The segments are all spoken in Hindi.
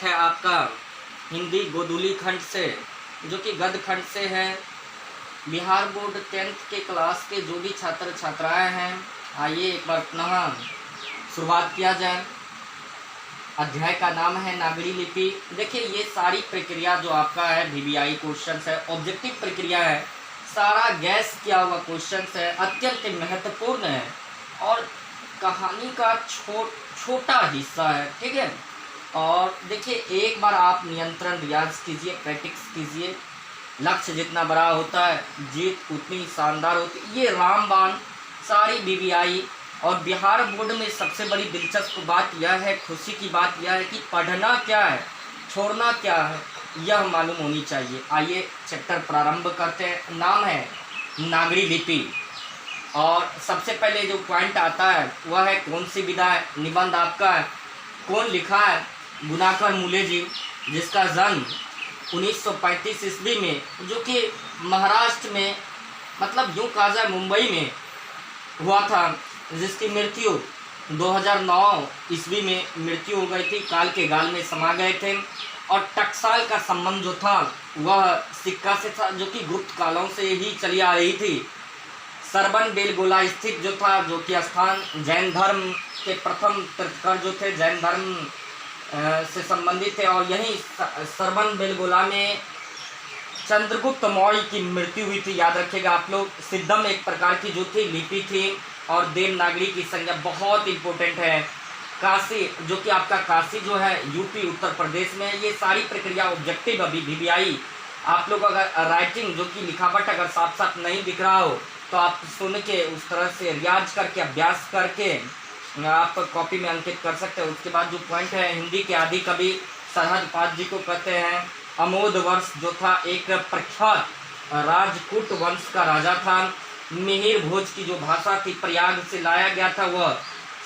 स्वागत है आपका हिंदी गोधुली खंड से, जो कि गद्य खंड से है। बिहार बोर्ड 10th के क्लास के जो भी छात्र छात्राएं हैं, आइए एक बार पुनः शुरुआत किया जाए। अध्याय का नाम है नागरी लिपि। देखिए, ये सारी प्रक्रिया जो आपका है VBI क्वेश्चन है, ऑब्जेक्टिव प्रक्रिया है, सारा गैस किया हुआ क्वेश्चन है, अत्यंत महत्वपूर्ण है और कहानी का छोटा हिस्सा है, ठीक है। और देखिए, एक बार आप नियंत्रण रियाज कीजिए, प्रैक्टिस कीजिए। लक्ष्य जितना बड़ा होता है, जीत उतनी शानदार होती है। ये रामबाण सारी VBI और बिहार बोर्ड में सबसे बड़ी दिलचस्प बात यह है, खुशी की बात यह है कि पढ़ना क्या है, छोड़ना क्या है, यह मालूम होनी चाहिए। आइए चैप्टर प्रारंभ करते हैं। नाम है नागरी लिपि और सबसे पहले जो पॉइंट आता है वह है कौन सी विधा है। निबंध आपका है, कौन लिखा है? गुणाकर मूले जी, जिसका जन्म 1935 ईस्वी में, जो कि महाराष्ट्र में, मतलब यूँ कहा जाए मुंबई में हुआ था, जिसकी मृत्यु 2009 ईस्वी में मृत्यु हो गई थी। काल के गाल में समा गए थे और टकसाल का संबंध जो था वह सिक्का से था, जो कि गुप्त कालों से ही चली आ रही थी। सरबन बेलगोला स्थित जो था, जो कि स्थान जैन धर्म के प्रथम तीर्थंकर जो थे, जैन धर्म से संबंधित थे। और यहीं सरबन बेलगोला में चंद्रगुप्त मौर्य की मृत्यु हुई थी। याद रखिएगा आप लोग। सिद्धम एक प्रकार की जो थी लिपि थी और देवनागरी की संज्ञा बहुत इंपॉर्टेंट है। काशी, जो कि आपका काशी जो है यूपी उत्तर प्रदेश में, ये सारी प्रक्रिया ऑब्जेक्टिव अभी VBI आप लोग अगर राइटिंग जो कि लिखावट अगर साफ साफ नहीं दिख रहा हो तो आप सुन के उस तरह से रियाज करके अभ्यास करके आप कॉपी में अंकित कर सकते हैं। उसके बाद जो पॉइंट है, हिंदी के आदि कवि सरहद पाठ जी को कहते हैं। अमोद वर्ष जो था एक प्रख्यात राजपूत वंश का राजा था। मिहिर भोज की जो भाषा थी प्रयाग से लाया गया था, वह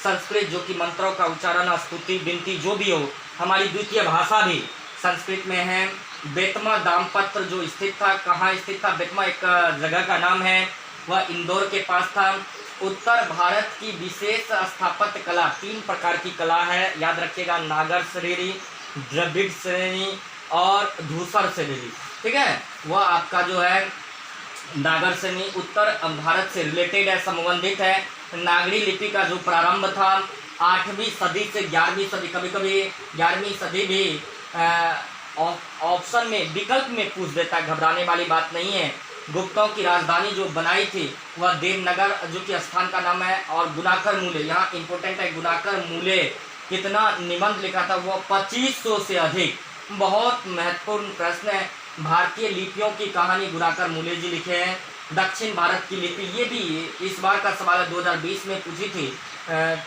संस्कृत, जो कि मंत्रों का उच्चारण, स्तुति, विनती जो भी हो, हमारी द्वितीय भाषा भी संस्कृत में है। बेतमा दामपत्र जो स्थित था, कहाँ स्थित था? बेतमा एक जगह का नाम है, वह इंदौर के पास था। उत्तर भारत की विशेष स्थापत्य कला, 3 प्रकार की कला है, याद रखिएगा। नागर शैली, द्रविड़ शैली और धूसर शैली, ठीक है। वह आपका जो है नागर शैली उत्तर भारत से रिलेटेड है, संबंधित है। नागरी लिपि का जो प्रारंभ था 8वीं सदी से 11वीं सदी, कभी कभी 11वीं सदी भी ऑप्शन में विकल्प में पूछ देता है, घबराने वाली बात नहीं है। गुप्तों की राजधानी जो बनाई थी वह देवनगर, जो कि स्थान का नाम है। और गुणाकर मूले, यहाँ इंपॉर्टेंट है, गुणाकर मूले कितना निबंध लिखा था? वो 2500 से अधिक। बहुत महत्वपूर्ण प्रश्न है। भारतीय लिपियों की कहानी गुणाकर मूले जी लिखे हैं। दक्षिण भारत की लिपि, ये भी इस बार का सवाल है, 2020 में पूछी थी,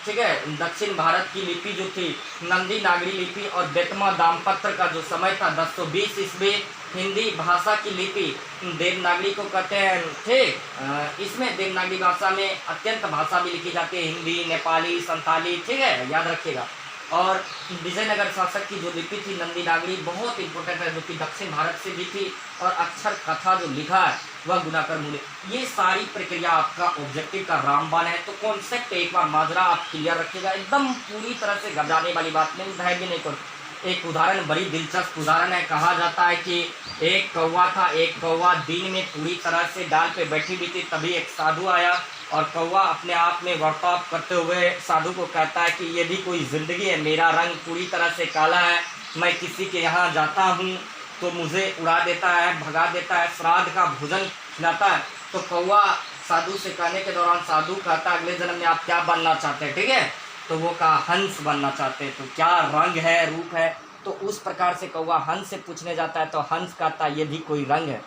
ठीक है। दक्षिण भारत की लिपि जो थी नंदी नागरी लिपि और बेतमा दामपत्र का जो समय था 1020 ईस्वी। हिंदी भाषा की लिपि देवनागरी को कहते हैं, ठीक। इसमें देवनागरी भाषा में अत्यंत भाषा भी लिखी जाती है, हिंदी, नेपाली, संताली, ठीक है, याद रखिएगा। और विजयनगर शासक की जो लिपि थी नंदी नागरी, बहुत इंपॉर्टेंट है, जो कि दक्षिण भारत से भी थी। और अक्षर कथा जो लिखा है वह गुणाकर मूले। ये सारी प्रक्रिया आपका ऑब्जेक्टिव का रामबाण है। तो कॉन्सेप्ट एक बार माजरा आप क्लियर रखिएगा, एकदम पूरी तरह से घबराने वाली बात नहीं, भय भी नहीं करो। एक उदाहरण, बड़ी दिलचस्प उदाहरण है। कहा जाता है कि एक कौवा था, एक कौवा दिन में पूरी तरह से डाल पे बैठी हुई थी, तभी एक साधु आया और कौवा अपने आप में वर्ताव करते हुए साधु को कहता है कि ये भी कोई ज़िंदगी है, मेरा रंग पूरी तरह से काला है, मैं किसी के यहाँ जाता हूँ तो मुझे उड़ा देता है, भगा देता है, श्राद्ध का भोजन खिलाता है। तो कौवा साधु से कहने के दौरान साधु कहता है, अगले जन्म में आप क्या बनना चाहते हैं, ठीक है? तो वो कहा हंस बनना चाहते हैं। तो क्या रंग है, रूप है? तो उस प्रकार से कौवा हंस से पूछने जाता है तो हंस कहता है ये भी कोई रंग है,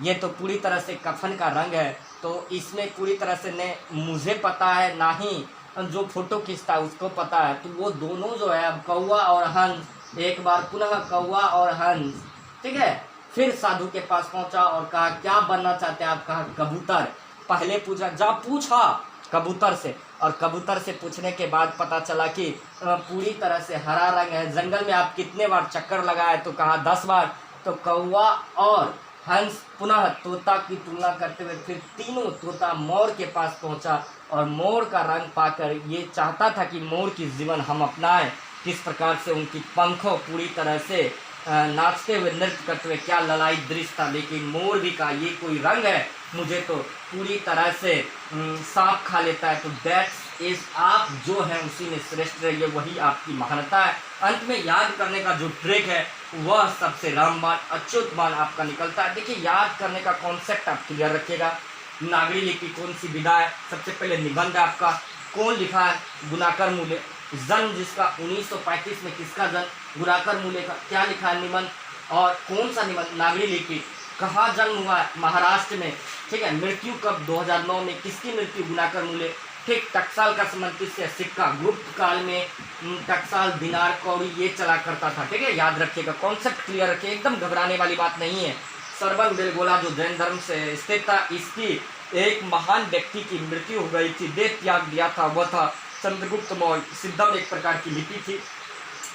ये तो पूरी तरह से कफन का रंग है। तो इसमें पूरी तरह से न मुझे पता है, ना ही जो फोटो खींचता है उसको पता है। तो वो दोनों जो है, अब कौवा और हंस, एक बार पुनः कौवा और हंस, ठीक है, फिर साधु के पास पहुंचा और कहा क्या बनना चाहते हैं आप? कहा कबूतर। पहले पूछा, जा पूछा कबूतर से, और कबूतर से पूछने के बाद पता चला कि पूरी तरह से हरा रंग है। जंगल में आप कितने बार चक्कर लगाए? तो कहा 10 बार। तो कौवा और हंस पुनः तोता की तुलना करते हुए फिर तीनों तोता मोर के पास पहुंचा और मोर का रंग पाकर ये चाहता था कि मोर की जीवन हम अपनाएं। किस प्रकार से उनकी पंखों पूरी तरह से नाचते हुए नृत्य करते हुए, क्या ललाई दृश्य था। लेकिन मोर भी का ये कोई रंग है, मुझे तो पूरी तरह से सांप खा लेता है। तो दैट्स इज, आप जो हैं उसी में श्रेष्ठ रहिए, वही आपकी महानता है। अंत में याद करने का जो ट्रिक है वह सबसे रामबाण अच्युतबाण आपका निकलता है। देखिए, याद करने का कॉन्सेप्ट आप क्लियर रखिएगा। नागरी लिपि कौन सी विधा है, सबसे पहले निबंध आपका कौन लिखा है, गुणाकर मूल्य। जन्म जिसका 1935 में, किसका जन्म, गुणाकर मूल्य का। क्या लिखा है, निबंध। और कौन सा निबंध, नागरी लिपि। कहाँ जन्म हुआ है, महाराष्ट्र में। ठीक है, मृत्यु कब, 2009 में। किसकी मृत्यु, गुणाकर मूल्य। ठीक, टकसाल का संबंधित से सिक्का, गुप्त काल में टकसाल, दिनार, कौड़ी ये चला करता था। ठीक है, याद रखिएगा, कॉन्सेप्ट क्लियर रखिए, एकदम घबराने वाली बात नहीं है। सरबन बेलगोला जो जैन धर्म से स्थित था, इसकी एक महान व्यक्ति की मृत्यु हो गई थी, देह त्याग दिया था, वह था चंद्रगुप्त मौर्य। सिद्धम एक प्रकार की लिपि थी।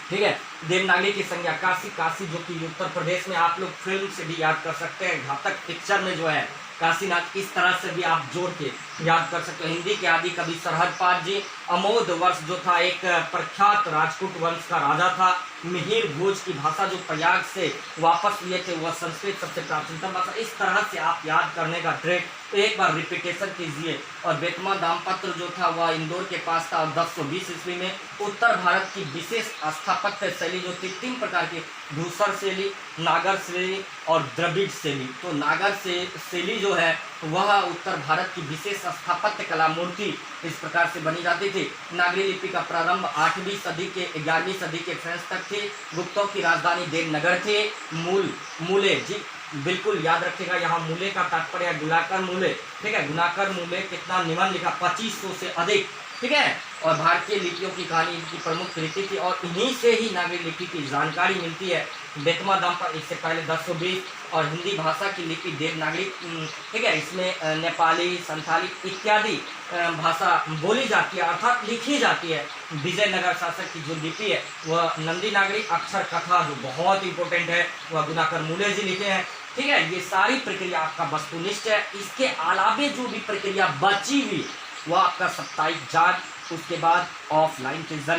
ठीक है, देवनागरी की संज्ञा काशी, काशी जो कि उत्तर प्रदेश में, आप लोग फिल्म से भी याद कर सकते हैं, घातक पिक्चर में जो है काशीनाथ, इस तरह से भी आप जोड़ के याद कर सकते हो। हिंदी के आदि कवि सरहद पाल जी, अमोद वर्ष जो था एक प्रख्यात राजपूत वंश का राजा था। मिहिर भोज की भाषा जो प्रयाग से वापस लिए थे, वह संस्कृत सबसे प्राचीनतम भाषा। इस तरह से आप याद करने का ट्रिक एक बार रिपीटेशन कीजिए। और बेतमा दामपत्र जो था वह इंदौर के पास था, और 1020 ईस्वी में उत्तर भारत की विशेष स्थापत्य शैली जो थी, 3 प्रकार की, धूसर शैली, नागर शैली और द्रविड़ शैली। तो नागर शैली जो है वह उत्तर भारत की विशेष स्थापत्य कला मूर्ति इस प्रकार से बनी जाती थी। नागरी लिपि का प्रारंभ 8वीं सदी के 11वीं सदी के फ्रेंच तक थी। गुप्तों की राजधानी देवनगर थी। मूले जी बिल्कुल याद रखिएगा, यहाँ मूले का तात्पर्य है गुणाकर मूले। ठीक है, गुणाकर मूले कितना निबंध लिखा, 2500 से अधिक। ठीक है, और भारतीय लिपियों की कहानी इनकी प्रमुख कृति थी, और इन्हीं से ही नागरी लिपि की जानकारी मिलती है। बेतमा दामपत्र इससे पहले 1020, और हिंदी भाषा की लिपि देवनागरी। ठीक है, इसमें नेपाली, संथाली इत्यादि भाषा बोली जाती है, अर्थात लिखी जाती है। विजयनगर शासक की जो लिपि है वह नंदी नागरी। अक्षर कथा जो बहुत इंपॉर्टेंट है वह गुणाकर मूले जी लिखे हैं। ठीक है, ये सारी प्रक्रिया आपका वस्तुनिष्ठ है। इसके अलावे जो भी प्रक्रिया बची हुई वह आपका साप्ताहिक जांच, उसके बाद ऑफलाइन के जरिए